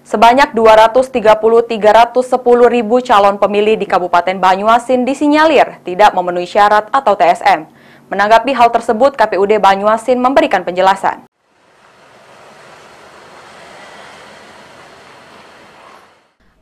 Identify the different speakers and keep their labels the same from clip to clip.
Speaker 1: Sebanyak 230-310 ribu calon pemilih di Kabupaten Banyuasin disinyalir tidak memenuhi syarat atau TSM. Menanggapi hal tersebut, KPUD Banyuasin memberikan penjelasan.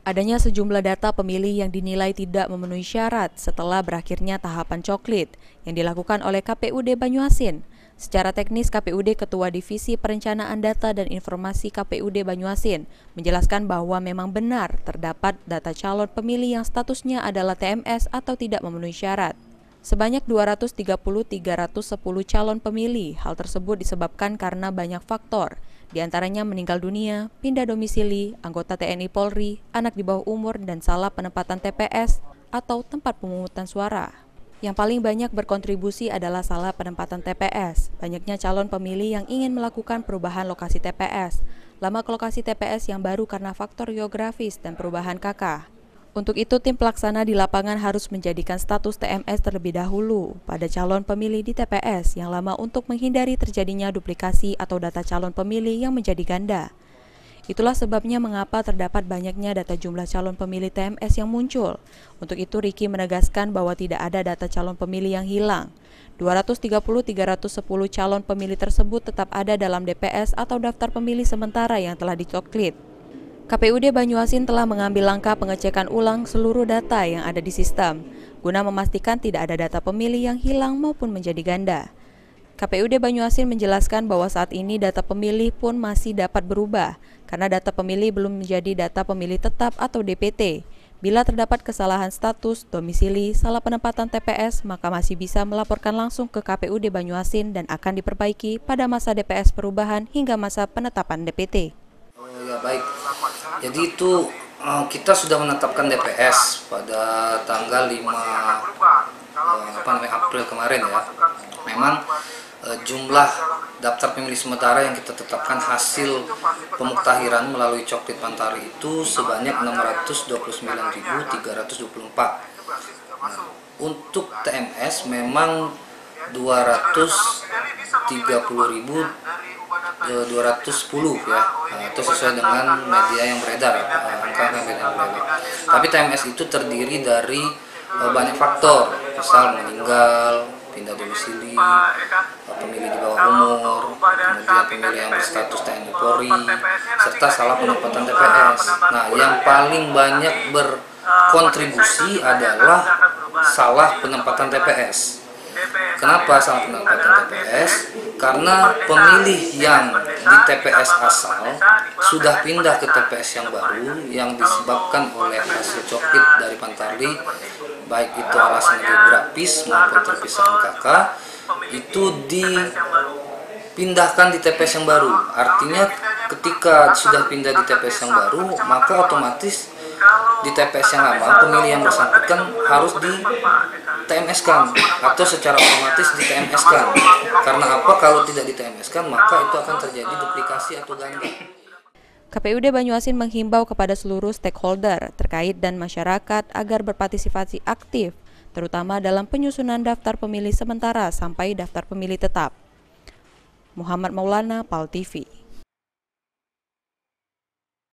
Speaker 1: Adanya sejumlah data pemilih yang dinilai tidak memenuhi syarat setelah berakhirnya tahapan coklit yang dilakukan oleh KPUD Banyuasin. Secara teknis, KPUD Ketua Divisi Perencanaan Data dan Informasi KPUD Banyuasin menjelaskan bahwa memang benar terdapat data calon pemilih yang statusnya adalah TMS atau tidak memenuhi syarat. Sebanyak 230-310 calon pemilih. Hal tersebut disebabkan karena banyak faktor, di antaranya meninggal dunia, pindah domisili, anggota TNI Polri, anak di bawah umur, dan salah penempatan TPS atau tempat pemungutan suara. Yang paling banyak berkontribusi adalah salah penempatan TPS. Banyaknya calon pemilih yang ingin melakukan perubahan lokasi TPS, lama ke lokasi TPS yang baru karena faktor geografis dan perubahan KK. Untuk itu, tim pelaksana di lapangan harus menjadikan status TMS terlebih dahulu pada calon pemilih di TPS yang lama untuk menghindari terjadinya duplikasi atau data calon pemilih yang menjadi ganda. Itulah sebabnya mengapa terdapat banyaknya data jumlah calon pemilih TMS yang muncul. Untuk itu, Riki menegaskan bahwa tidak ada data calon pemilih yang hilang. 230-310 calon pemilih tersebut tetap ada dalam DPS atau daftar pemilih sementara yang telah dicoklit. KPUD Banyuasin telah mengambil langkah pengecekan ulang seluruh data yang ada di sistem, guna memastikan tidak ada data pemilih yang hilang maupun menjadi ganda. KPUD Banyuasin menjelaskan bahwa saat ini data pemilih pun masih dapat berubah, karena data pemilih belum menjadi data pemilih tetap atau DPT. Bila terdapat kesalahan status, domisili, salah penempatan TPS, maka masih bisa melaporkan langsung ke KPUD Banyuasin dan akan diperbaiki pada masa DPS perubahan hingga masa penetapan DPT.
Speaker 2: Ya baik, jadi itu kita sudah menetapkan DPS pada tanggal 5 April kemarin ya. Memang jumlah daftar pemilih sementara yang kita tetapkan hasil pemuktahiran melalui coklit Pantari itu sebanyak 629.324. Untuk TMS memang 230.210 ya, itu sesuai dengan media yang beredar, angka yang beredar. Tapi TMS itu terdiri dari banyak faktor, misal meninggal, pindah domisili, pemilih di bawah umur, kemudian pemilih yang berstatus TNI Polri, serta salah penempatan TPS. Nah, yang paling banyak berkontribusi adalah salah penempatan TPS. Kenapa salah penempatan TPS? Karena pemilih yang di TPS asal sudah pindah ke TPS yang baru yang disebabkan oleh hasil coklit dari Pantari, baik itu alasan geografis maupun terpisahan KK, itu dipindahkan di TPS yang baru. Artinya ketika sudah pindah di TPS yang baru, maka otomatis di TPS yang lama pemilih yang bersangkutan harus di TMS-kan atau secara otomatis di TMS-kan. Karena apa? Kalau tidak di TMS-kan maka itu akan terjadi duplikasi atau ganda.
Speaker 1: KPUD Banyuasin menghimbau kepada seluruh stakeholder terkait dan masyarakat agar berpartisipasi aktif, terutama dalam penyusunan daftar pemilih sementara sampai daftar pemilih tetap. Muhammad Maulana, PAL TV.